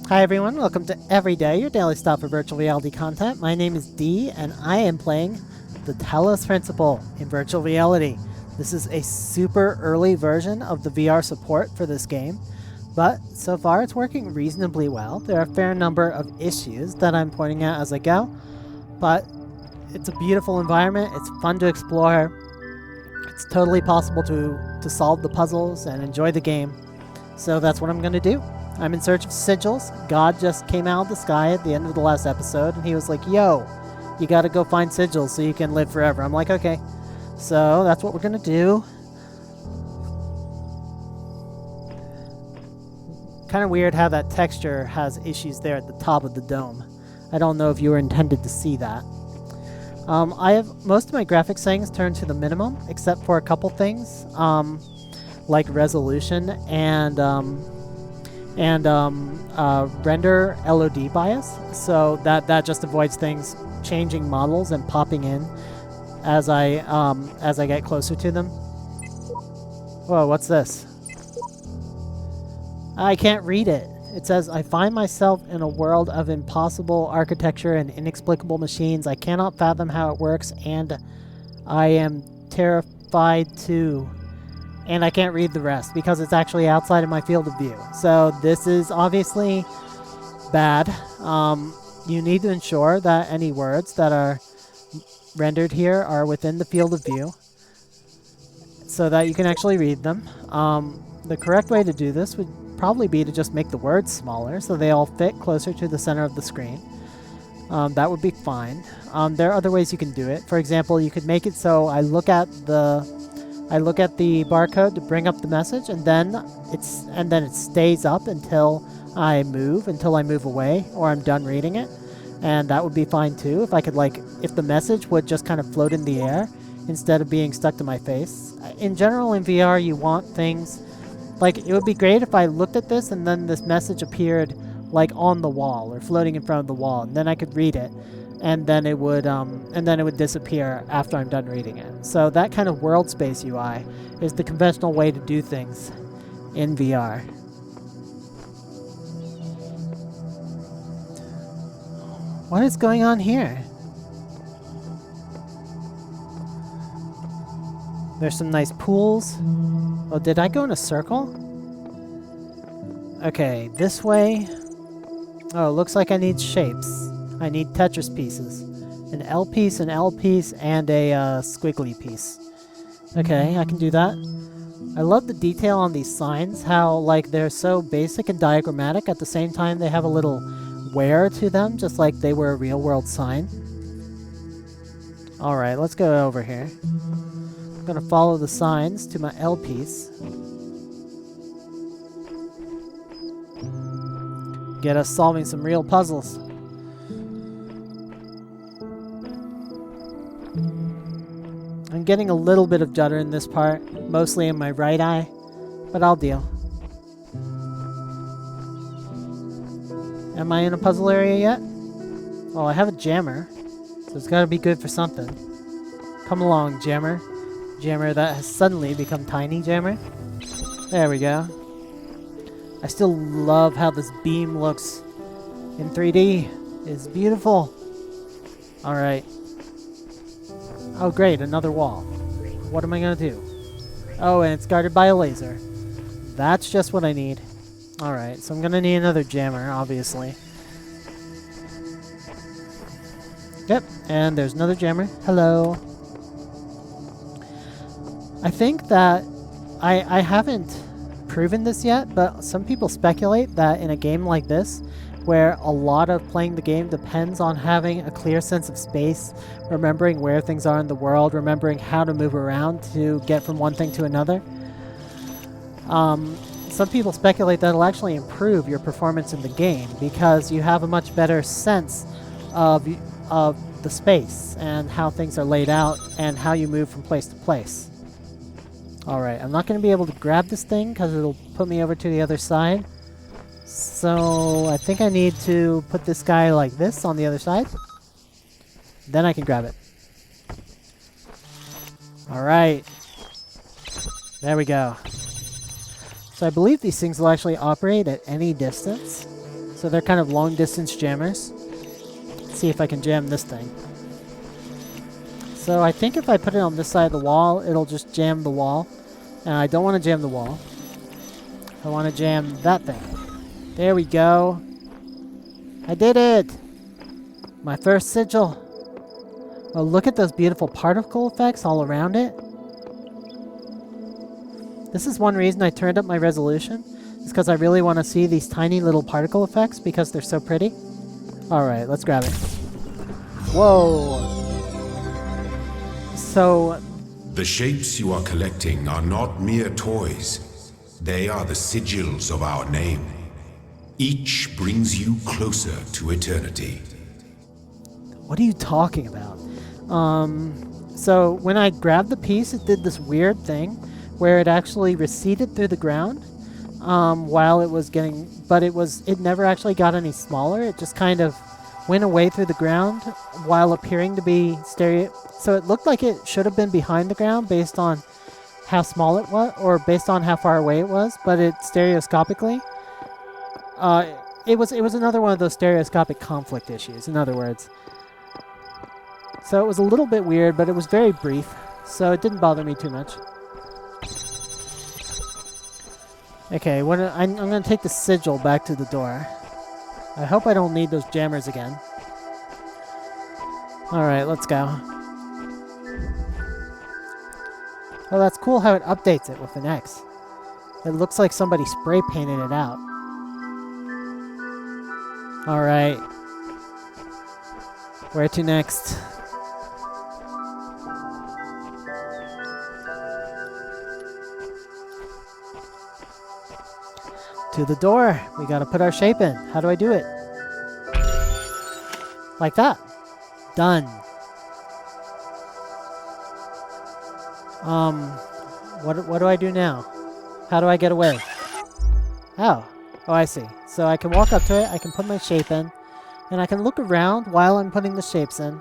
Hi everyone, welcome to Everyday, your daily stop for virtual reality content. My name is Dee, and I am playing the Talos principle in virtual reality. This is a super early version of the VR support for this game, but so far it's working reasonably well. There are a fair number of issues that I'm pointing out as I go, but it's a beautiful environment, it's fun to explore, it's totally possible to solve the puzzles and enjoy the game. So that's what I'm going to do. I'm in search of sigils. God just came out of the sky at the end of the last episode, and he was like, yo, you gotta go find sigils so you can live forever. I'm like, okay. So that's what we're gonna do. Kind of weird how that texture has issues there at the top of the dome. I don't know if you were intended to see that. I have most of my graphics settings turned to the minimum, except for a couple things, like resolution and render LOD bias, so that just avoids things changing models and popping in as I get closer to them. Whoa, what's this? I can't read it. It says, I find myself in a world of impossible architecture and inexplicable machines. I cannot fathom how it works, and I am terrified too. And I can't read the rest because it's actually outside of my field of view. So this is obviously bad. You need to ensure that any words that are rendered here are within the field of view so that you can actually read them. The correct way to do this would probably be to just make the words smaller so they all fit closer to the center of the screen. That would be fine. There are other ways you can do it. For example, you could make it so I look at the barcode to bring up the message, and then it stays up until I move away, or I'm done reading it. And that would be fine too if I could, if the message would just kind of float in the air instead of being stuck to my face. In general, in VR, you want things it would be great if I looked at this and then this message appeared on the wall or floating in front of the wall, and then I could read it. And then it would disappear after I'm done reading it. So that kind of world space UI is the conventional way to do things in VR. What is going on here? There's some nice pools. Oh, did I go in a circle? Okay, this way. Oh, looks like I need shapes. I need Tetris pieces. An L piece, and a squiggly piece. Okay, I can do that. I love the detail on these signs, how they're so basic and diagrammatic, at the same time they have a little wear to them, just like they were a real world sign. Alright, let's go over here. I'm gonna follow the signs to my L piece. Get us solving some real puzzles. I'm getting a little bit of judder in this part, mostly in my right eye, but I'll deal. Am I in a puzzle area yet? Well, I have a jammer, so it's gotta be good for something. Come along, jammer. Jammer that has suddenly become tiny jammer. There we go. I still love how this beam looks in 3D. It's beautiful. Alright. Oh great, another wall. What am I gonna do? Oh, and it's guarded by a laser. That's just what I need. Alright, so I'm gonna need another jammer, obviously. Yep, and there's another jammer. Hello. I think that I haven't proven this yet, but some people speculate that in a game like this, where a lot of playing the game depends on having a clear sense of space, remembering where things are in the world, remembering how to move around to get from one thing to another. Some people speculate that it'll actually improve your performance in the game because you have a much better sense of the space and how things are laid out and how you move from place to place. Alright, I'm not going to be able to grab this thing because it'll put me over to the other side. So I think I need to put this guy like this on the other side. Then I can grab it. Alright. There we go. So I believe these things will actually operate at any distance. So they're kind of long distance jammers. Let's see if I can jam this thing. So I think if I put it on this side of the wall, it'll just jam the wall. And I don't want to jam the wall. I want to jam that thing. There we go. I did it! My first sigil. Oh, look at those beautiful particle effects all around it. This is one reason I turned up my resolution. It's because I really want to see these tiny little particle effects because they're so pretty. Alright, let's grab it. Whoa! So... The shapes you are collecting are not mere toys. They are the sigils of our name. Each brings you closer to eternity. What are you talking about? So when I grabbed the piece, it did this weird thing where it actually receded through the ground while it was getting... But it never actually got any smaller. It just kind of went away through the ground while appearing to be stereo... So it looked like it should have been behind the ground based on how small it was, or based on how far away it was, but it stereoscopically... It was another one of those stereoscopic conflict issues, in other words. So it was a little bit weird, but it was very brief, so it didn't bother me too much. Okay, I'm going to take the sigil back to the door. I hope I don't need those jammers again. Alright, let's go. Oh, that's cool how it updates it with an X. It looks like somebody spray painted it out. Alright. Where to next? To the door. We gotta put our shape in. How do I do it? Like that. Done. What do I do now? How do I get away? Oh, I see. So I can walk up to it, I can put my shape in, and I can look around while I'm putting the shapes in.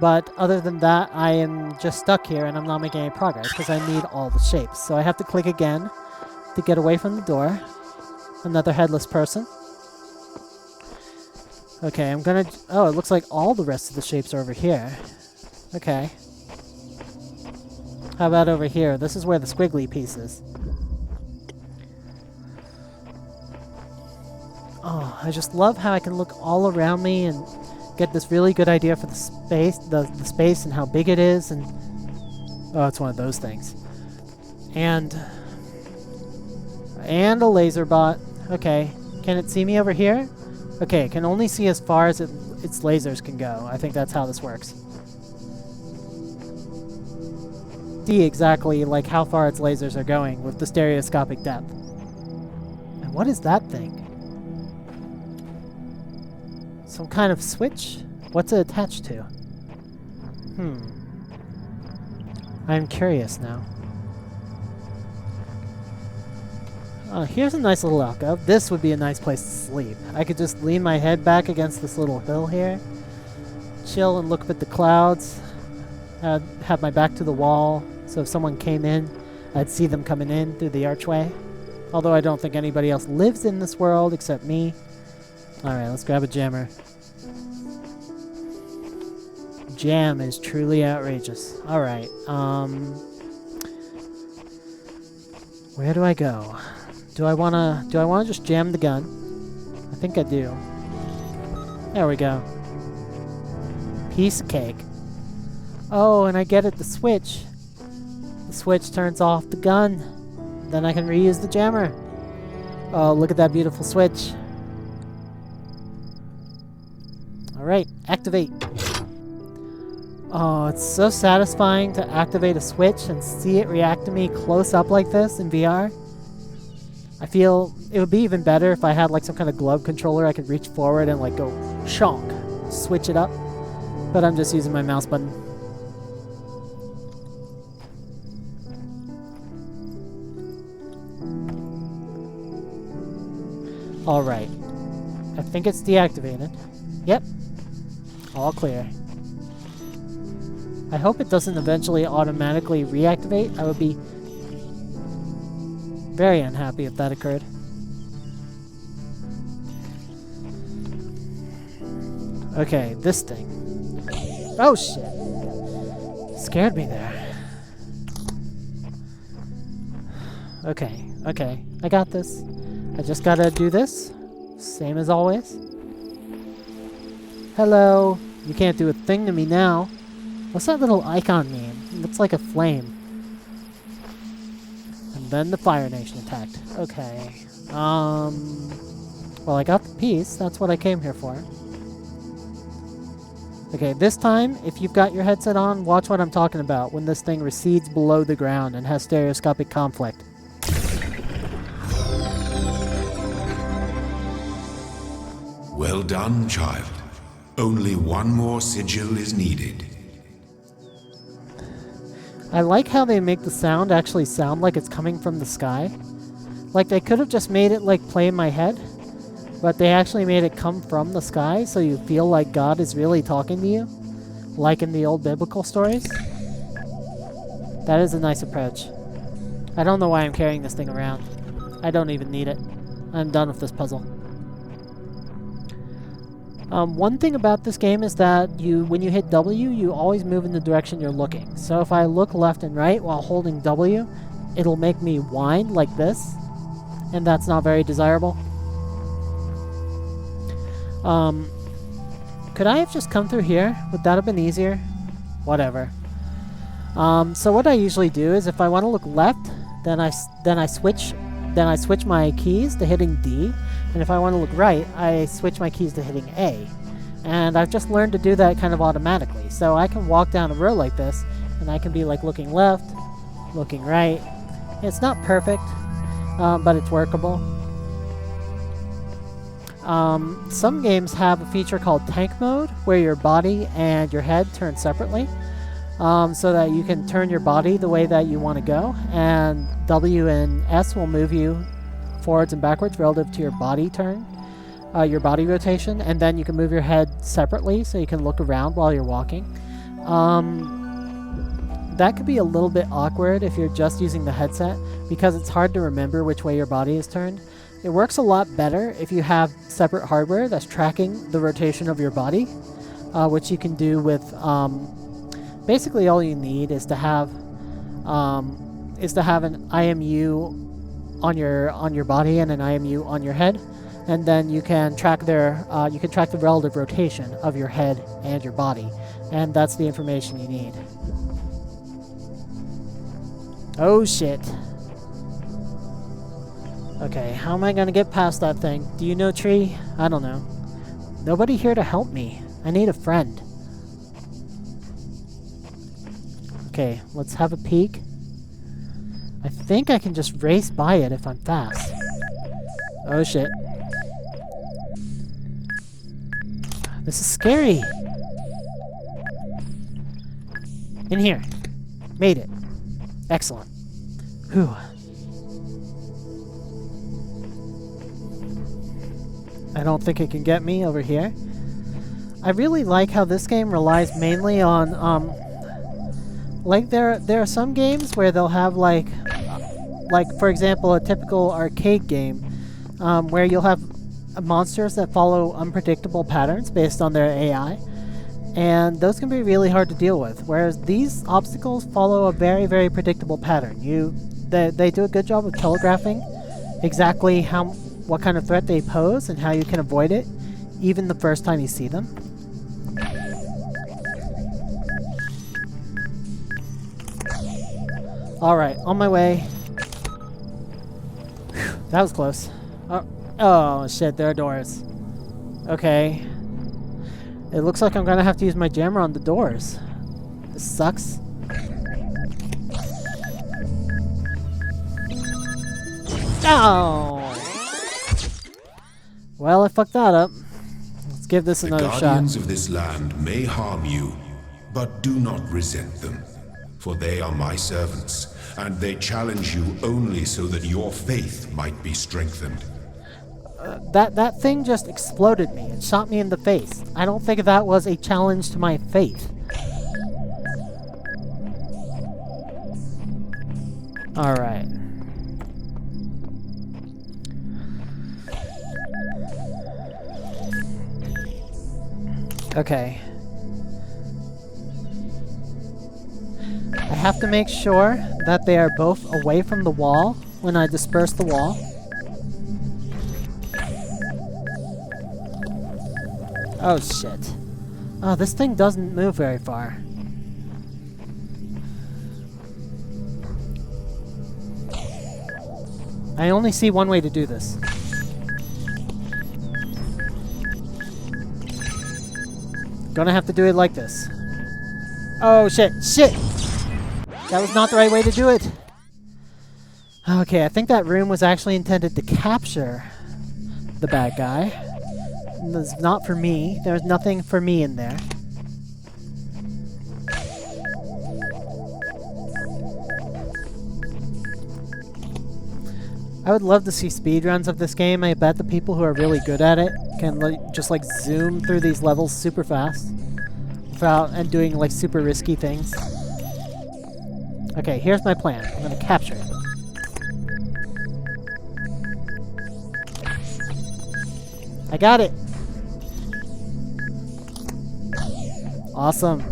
But other than that, I am just stuck here and I'm not making any progress because I need all the shapes. So I have to click again to get away from the door. Another headless person. Okay, I'm gonna... Oh, it looks like all the rest of the shapes are over here. Okay. How about over here? This is where the squiggly piece is. Oh, I just love how I can look all around me and get this really good idea for the space, the space and how big it is, and... Oh, it's one of those things. And a laser bot. Okay. Can it see me over here? Okay, it can only see as far as its lasers can go. I think that's how this works. See exactly like how far its lasers are going with the stereoscopic depth. And what is that thing? Some kind of switch? What's it attached to? I'm curious now. Here's a nice little alcove. This would be a nice place to sleep. I could just lean my head back against this little hill here. Chill and look up at the clouds. Have my back to the wall, so if someone came in, I'd see them coming in through the archway. Although I don't think anybody else lives in this world except me. Alright, let's grab a jammer. Jam is truly outrageous. Alright, where do I go? Do I wanna just jam the gun? I think I do. There we go. Piece of cake. Oh, and I get it, the switch. The switch turns off the gun. Then I can reuse the jammer. Oh, look at that beautiful switch. Alright, activate. Oh, it's so satisfying to activate a switch and see it react to me close up like this in VR. I feel it would be even better if I had like some kind of glove controller I could reach forward and like go shonk, switch it up. But I'm just using my mouse button. Alright. I think it's deactivated. Yep. All clear. I hope it doesn't eventually automatically reactivate. I would be very unhappy if that occurred. Okay, this thing. Oh shit. Scared me there. Okay, okay. I got this. I just gotta do this. Same as always. Hello. You can't do a thing to me now. What's that little icon mean? It looks like a flame. And then the Fire Nation attacked. Okay. Well, I got the piece. That's what I came here for. Okay, this time, if you've got your headset on, watch what I'm talking about when this thing recedes below the ground and has stereoscopic conflict. Well done, child. Only one more sigil is needed. I like how they make the sound actually sound like it's coming from the sky. Like, they could have just made it, like, play in my head, but they actually made it come from the sky, so you feel like God is really talking to you, like in the old biblical stories. That is a nice approach. I don't know why I'm carrying this thing around. I don't even need it. I'm done with this puzzle. One thing about this game is that when you hit W, you always move in the direction you're looking. So if I look left and right while holding W, it'll make me whine like this, and that's not very desirable. Could I have just come through here? Would that have been easier? Whatever. So what I usually do is if I want to look left, then I switch my keys to hitting D, and if I want to look right, I switch my keys to hitting A. And I've just learned to do that kind of automatically. So I can walk down a row like this, and I can be like looking left, looking right. It's not perfect, but it's workable. Some games have a feature called tank mode, where your body and your head turn separately, so that you can turn your body the way that you want to go, and W and S will move you forwards and backwards relative to your body turn, your body rotation, and then you can move your head separately so you can look around while you're walking. That could be a little bit awkward if you're just using the headset, because it's hard to remember which way your body is turned. It works a lot better if you have separate hardware that's tracking the rotation of your body, which you can do with basically all you need is to have an IMU on your body and an IMU on your head, and then you can track the relative rotation of your head and your body, and that's the information you need. Oh shit. Okay, how am I gonna get past that thing? Do you know, Tree? I don't know. Nobody here to help me. I need a friend. Okay, let's have a peek. I think I can just race by it if I'm fast. Oh shit. This is scary. In here. Made it. Excellent. Whew. I don't think it can get me over here. I really like how this game relies mainly on, like there are some games where they'll have like for example a typical arcade game, where you'll have monsters that follow unpredictable patterns based on their AI, and those can be really hard to deal with. Whereas these obstacles follow a very, very predictable pattern. They do a good job of telegraphing exactly what kind of threat they pose and how you can avoid it, even the first time you see them. Alright, on my way. Whew, that was close. Oh shit, there are doors. Okay. It looks like I'm gonna have to use my jammer on the doors. This sucks. Oh! Well, I fucked that up. Let's give this another shot. The guardians of this land may harm you, but do not resent them, for they are my servants, and they challenge you only so that your faith might be strengthened. That thing just exploded me. It shot me in the face. I don't think that was a challenge to my faith. Alright. Okay. I have to make sure that they are both away from the wall when I disperse the wall. Oh shit. Oh, this thing doesn't move very far. I only see one way to do this. Gonna have to do it like this. Oh shit, shit! That was not the right way to do it! Okay, I think that room was actually intended to capture the bad guy. It's not for me. There's nothing for me in there. I would love to see speedruns of this game. I bet the people who are really good at it can just like zoom through these levels super fast without and doing like super risky things. Okay, here's my plan. I'm gonna capture it. I got it! Awesome.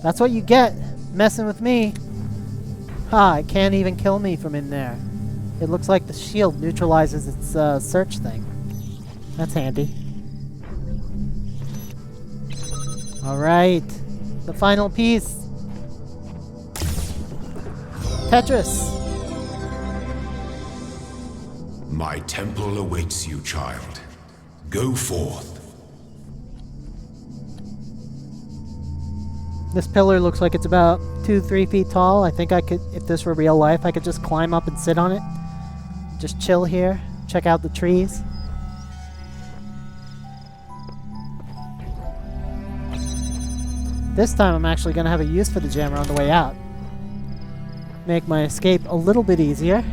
That's what you get messing with me. Ha, it can't even kill me from in there. It looks like the shield neutralizes its search thing. That's handy. Alright. The final piece. Tetris! My temple awaits you, child. Go forth. This pillar looks like it's about 2-3 feet tall. I think I could, if this were real life, I could just climb up and sit on it. Just chill here. Check out the trees. This time I'm actually going to have a use for the jammer on the way out. Make my escape a little bit easier.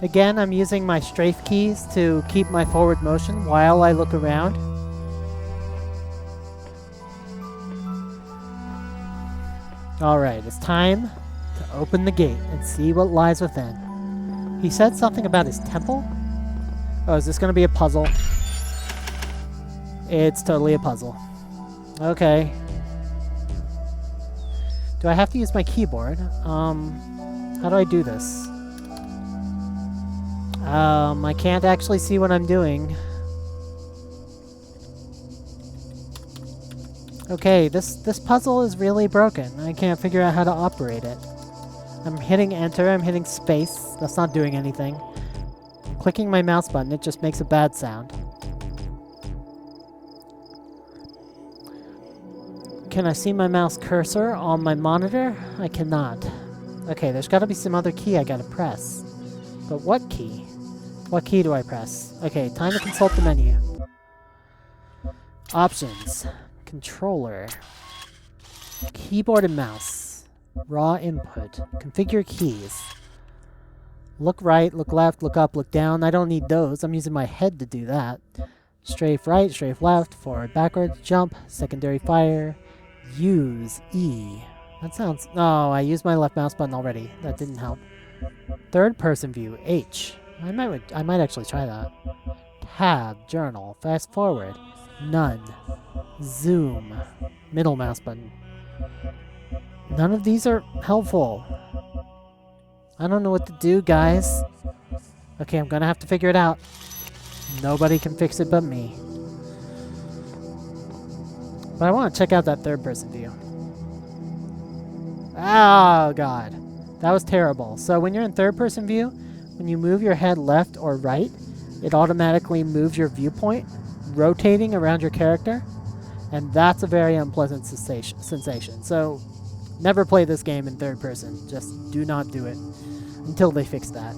Again, I'm using my strafe keys to keep my forward motion while I look around. Alright, it's time to open the gate and see what lies within. He said something about his temple? Oh, is this going to be a puzzle? It's totally a puzzle. Okay. Do I have to use my keyboard? How do I do this? I can't actually see what I'm doing. Okay, this puzzle is really broken. I can't figure out how to operate it. I'm hitting enter, I'm hitting space. That's not doing anything. Clicking my mouse button, it just makes a bad sound. Can I see my mouse cursor on my monitor? I cannot. Okay, there's gotta be some other key I gotta press. But what key? What key do I press? Okay, time to consult the menu. Options. Controller. Keyboard and mouse. Raw input. Configure keys. Look right, look left, look up, look down. I don't need those. I'm using my head to do that. Strafe right, strafe left, forward, backward, jump, secondary fire. Use E. That sounds... Oh, I used my left mouse button already. That didn't help. Third person view, H. I might actually try that. Tab, journal, fast forward, none. Zoom, middle mouse button. None of these are helpful. I don't know what to do, guys. Okay, I'm gonna have to figure it out. Nobody can fix it but me. But I want to check out that third person view. Oh, God. That was terrible. So when you're in third person view, when you move your head left or right, it automatically moves your viewpoint, rotating around your character. And that's a very unpleasant sensation. So never play this game in third person. Just do not do it until they fix that.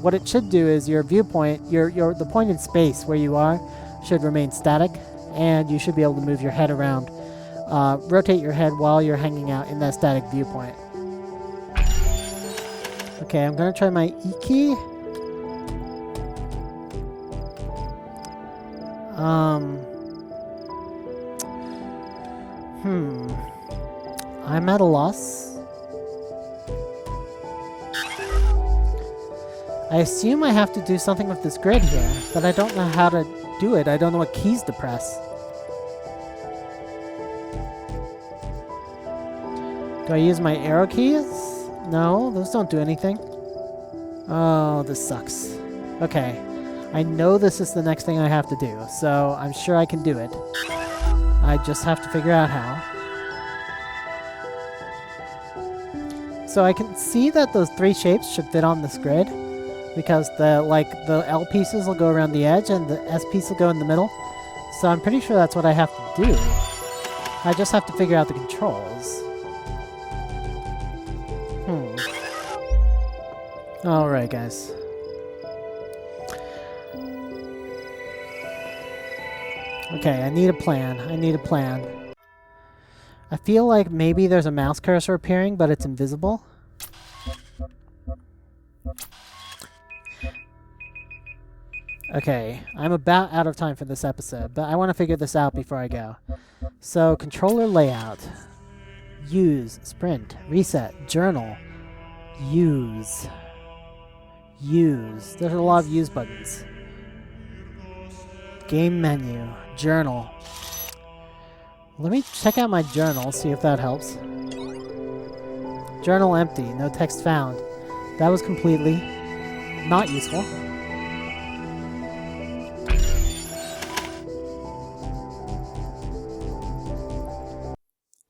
What it should do is your viewpoint, the point in space where you are, should remain static. And you should be able to move your head around, rotate your head while you're hanging out in that static viewpoint. Okay, I'm gonna try my E key. I'm at a loss. I assume I have to do something with this grid here, but I don't know how to do it. I don't know what keys to press. Do I use my arrow keys? No, those don't do anything. Oh, this sucks. Okay. I know this is the next thing I have to do, so I'm sure I can do it. I just have to figure out how. So I can see that those 3 shapes should fit on this grid, because the L pieces will go around the edge and the S piece will go in the middle. So I'm pretty sure that's what I have to do. I just have to figure out the controls. Alright, guys. Okay, I need a plan. I feel like maybe there's a mouse cursor appearing, but it's invisible. Okay, I'm about out of time for this episode, but I want to figure this out before I go. So, controller layout. Use, sprint, reset, journal, use. Use. There's a lot of use buttons. Game menu, journal. Let me check out my journal, see if that helps. Journal empty, no text found. That was completely not useful.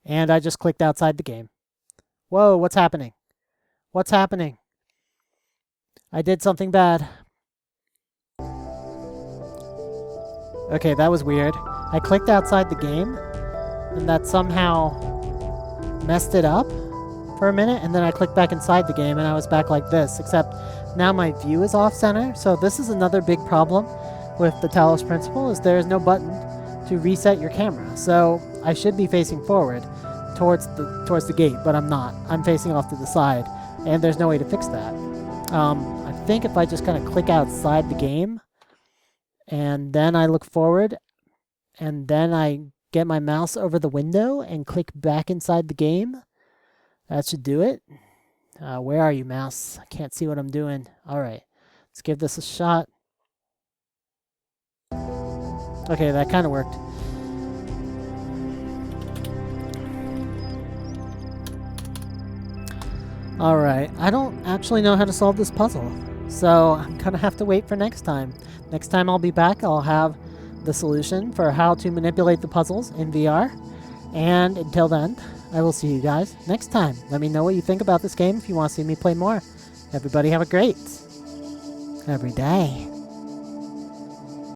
And I just clicked outside the game. Whoa, what's happening? What's happening? I did something bad. Okay, that was weird. I clicked outside the game, and that somehow messed it up for a minute, and then I clicked back inside the game, and I was back like this, except now my view is off-center. So this is another big problem with the Talos principle, is there is no button to reset your camera. So I should be facing forward towards the gate, but I'm not. I'm facing off to the side, and there's no way to fix that. I think if I just kind of click outside the game, and then I look forward, and then I get my mouse over the window and click back inside the game, that should do it. Where are you, mouse? I can't see what I'm doing. Alright, let's give this a shot. Okay, that kind of worked. Alright, I don't actually know how to solve this puzzle, so I'm gonna have to wait for next time. Next time I'll be back, I'll have the solution for how to manipulate the puzzles in VR. And until then, I will see you guys next time. Let me know what you think about this game if you want to see me play more. Everybody have a great every day.